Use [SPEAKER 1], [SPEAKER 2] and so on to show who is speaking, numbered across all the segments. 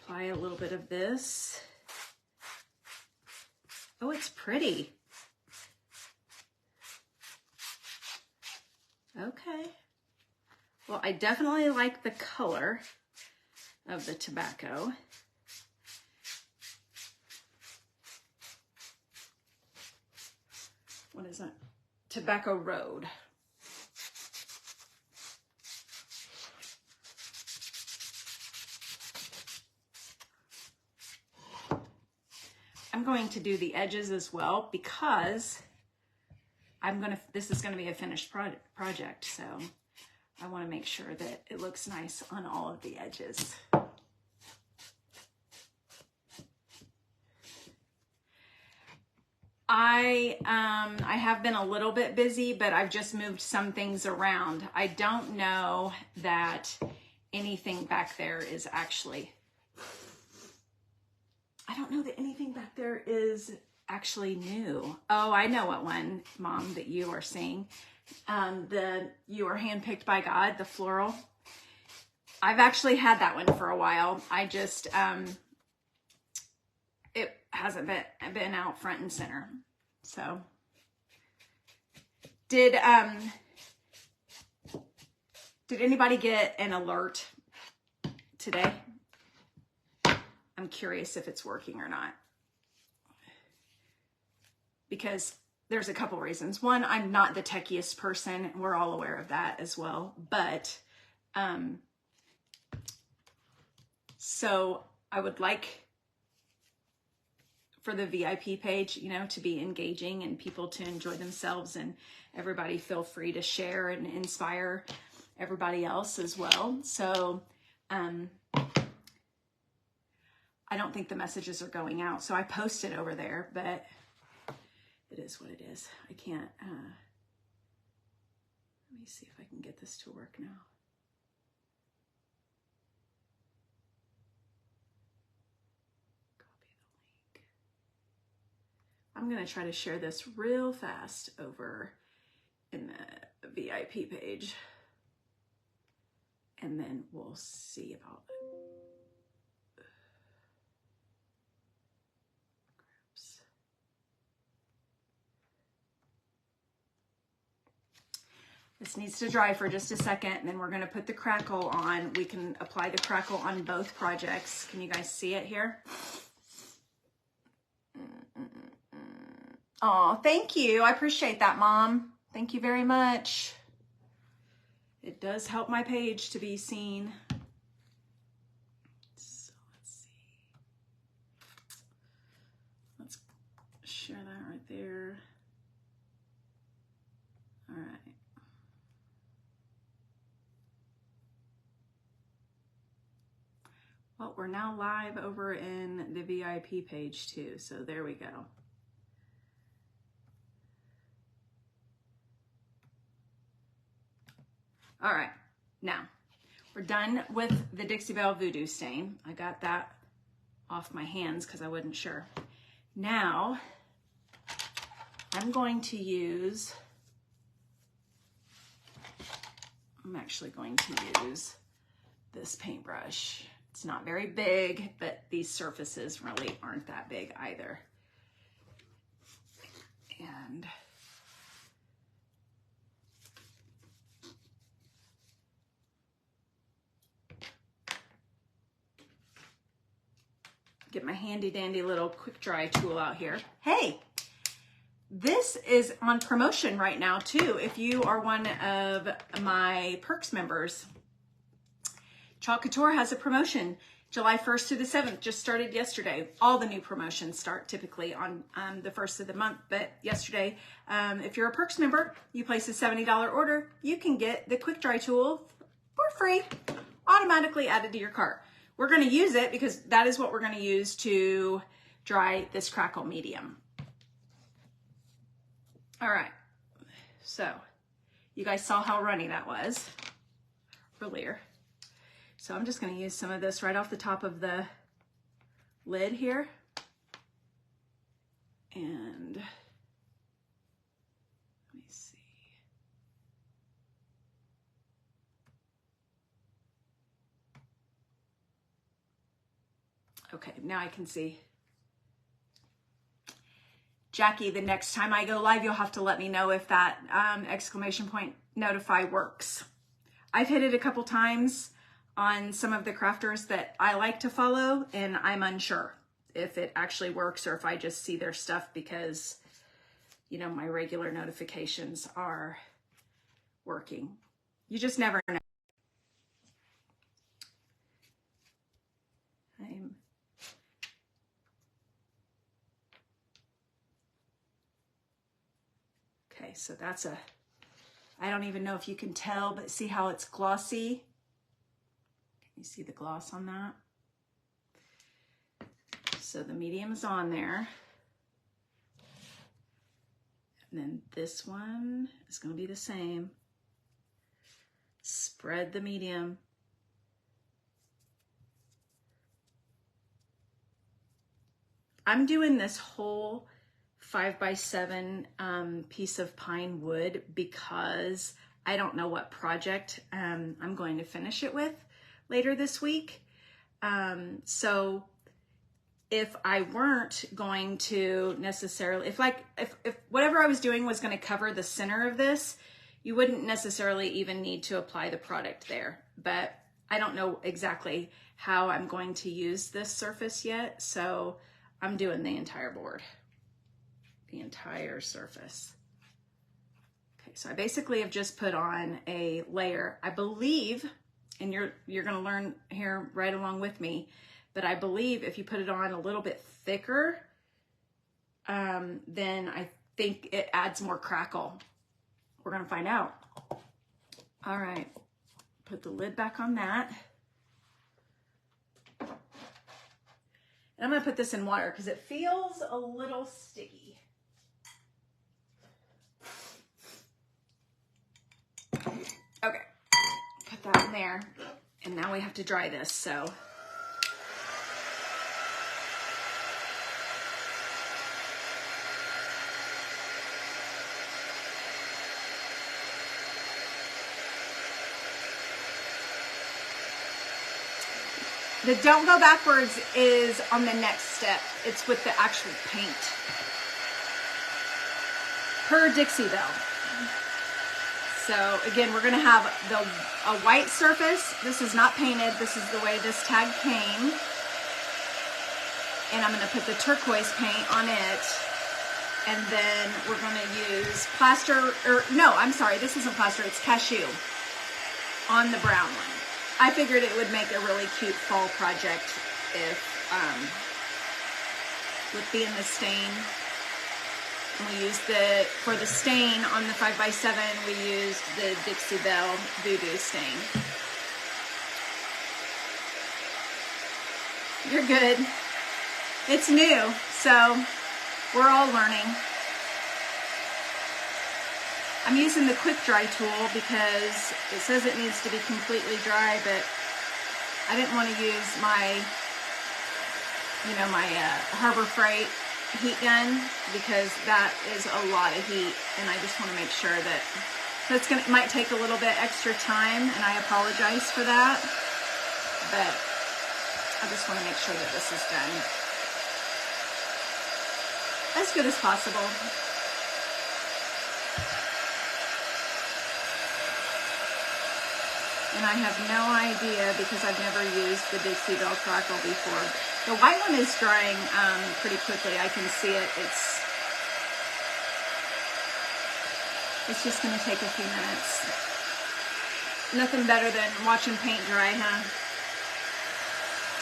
[SPEAKER 1] apply a little bit of this. Oh, it's pretty. Okay. Well, I definitely like the color of the tobacco. What is it? Tobacco Road. I'm going to do the edges as well because this is gonna be a finished project, so I want to make sure that it looks nice on all of the edges. I have been a little bit busy, but I've just moved some things around. I don't know that anything back there is actually, new. Oh, I know what one, Mom, that you are seeing. You are handpicked by God, the floral. I've actually had that one for a while. I just, it hasn't been out front and center. So, did anybody get an alert today? I'm curious if it's working or not. Because there's a couple reasons. One, I'm not the techiest person. We're all aware of that as well. But, so I would like for the VIP page, you know, to be engaging and people to enjoy themselves, and everybody feel free to share and inspire everybody else as well. So, I don't think the messages are going out. So I posted over there, but it is what it is. I can't, let me see if I can get this to work now. Copy the link. I'm gonna try to share this real fast over in the VIP page, and then we'll see about it. This needs to dry for just a second, and then we're going to put the crackle on. We can apply the crackle on both projects. Can you guys see it here? Oh, thank you. I appreciate that, Mom. Thank you very much. It does help my page to be seen. So let's see. Let's share that right there. All right. Well, we're now live over in the VIP page too, so there we go. All right, now we're done with the Dixie Belle Voodoo stain. I got that off my hands because I wasn't sure. Now, I'm going to use, I'm actually going to use this paintbrush. It's not very big, but these surfaces really aren't that big either. And get my handy dandy little quick dry tool out here. Hey, this is on promotion right now too. If you are one of my Perks members, Chalkin has a promotion July 1st to the 7th, just started yesterday. All the new promotions start typically on the 1st of the month, but yesterday, if you're a Perks member, you place a $70 order, you can get the quick dry tool for free, automatically added to your cart. We're gonna use it because that is what we're gonna use to dry this crackle medium. All right, so you guys saw how runny that was earlier. So I'm just going to use some of this right off the top of the lid here. And let me see. Okay, now I can see. Jackie, the next time I go live, you'll have to let me know if that exclamation point notify works. I've hit it a couple times on some of the crafters that I like to follow, and I'm unsure if it actually works or if I just see their stuff because, you know, my regular notifications are working. You just never know. Okay, so that's a, I don't even know if you can tell, but see how it's glossy? Can you see the gloss on that? So the medium is on there. And then this one is going to be the same. Spread the medium. I'm doing this whole 5x7 piece of pine wood because I don't know what project I'm going to finish it with later this week. So if I weren't going to necessarily, if whatever I was doing was going to cover the center of this, you wouldn't necessarily even need to apply the product there. But I don't know exactly how I'm going to use this surface yet, so I'm doing the entire board, the entire surface. Okay, so I basically have just put on a layer. I believe, and you're going to learn here right along with me, but I believe if you put it on a little bit thicker, then I think it adds more crackle. We're going to find out. All right, put the lid back on that. And I'm going to put this in water because it feels a little sticky. Okay, put that in there. And now we have to dry this, so. The don't go backwards is on the next step. It's with the actual paint. Per Dixie Belle. So again, we're gonna have a white surface. This is not painted. This is the way this tag came. And I'm gonna put the turquoise paint on it. And then we're gonna use plaster, or no, I'm sorry, this isn't plaster, it's cashew on the brown one. I figured it would make a really cute fall project if, with being the stain. And we used for the stain on the 5x7, we used the Dixie Belle Voodoo stain. You're good. It's new, so we're all learning. I'm using the quick dry tool because it says it needs to be completely dry, but I didn't want to use my, my Harbor Freight heat gun because that is a lot of heat, and I just want to make sure that, so it might take a little bit extra time, and I apologize for that, but I just want to make sure that this is done as good as possible. And I have no idea because I've never used the Dixie Belle Crackle before. The white one is drying pretty quickly. I can see it. It's just going to take a few minutes. Nothing better than watching paint dry, huh?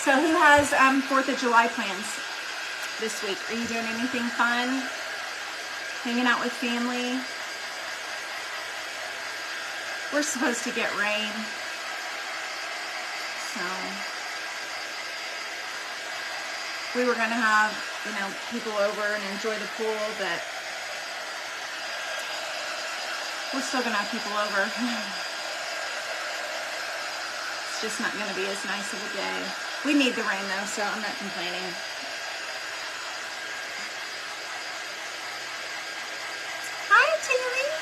[SPEAKER 1] So who has 4th of July plans this week? Are you doing anything fun? Hanging out with family? We're supposed to get rain. So we were going to have, people over and enjoy the pool, but we're still going to have people over. It's just not going to be as nice of a day. We need the rain though, so I'm not complaining. Hi, Terry.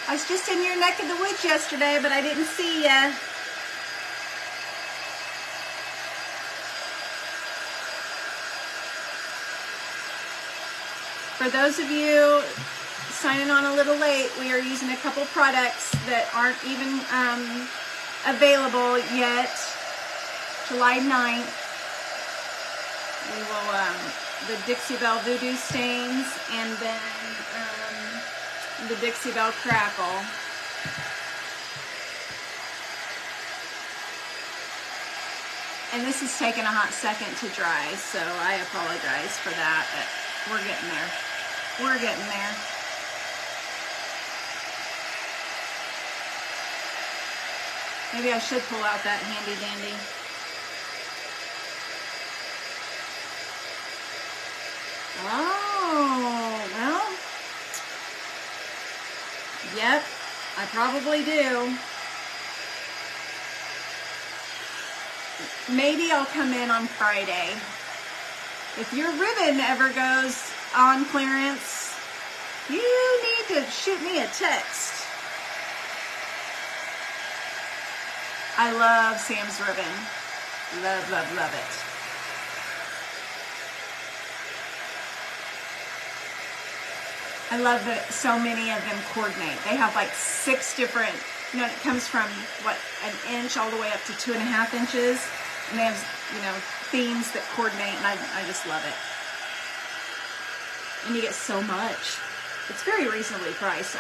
[SPEAKER 1] I was just in your neck of the woods yesterday, but I didn't see ya. For those of you signing on a little late, we are using a couple products that aren't even available yet. July 9th, we will, the Dixie Belle Voodoo Stains, and then the Dixie Belle Crackle. And this has taken a hot second to dry, so I apologize for that, but we're getting there. We're getting there. Maybe I should pull out that handy dandy. Oh, well, yep, I probably do. Maybe I'll come in on Friday. If your ribbon ever goes on clearance, you need to shoot me a text. I love Sam's ribbon. Love, love, love it. I love that so many of them coordinate. They have like 6 different, you know, it comes from, what, an inch all the way up to 2.5 inches. And they have, you know, themes that coordinate, and I just love it. And you get so much. It's very reasonably priced.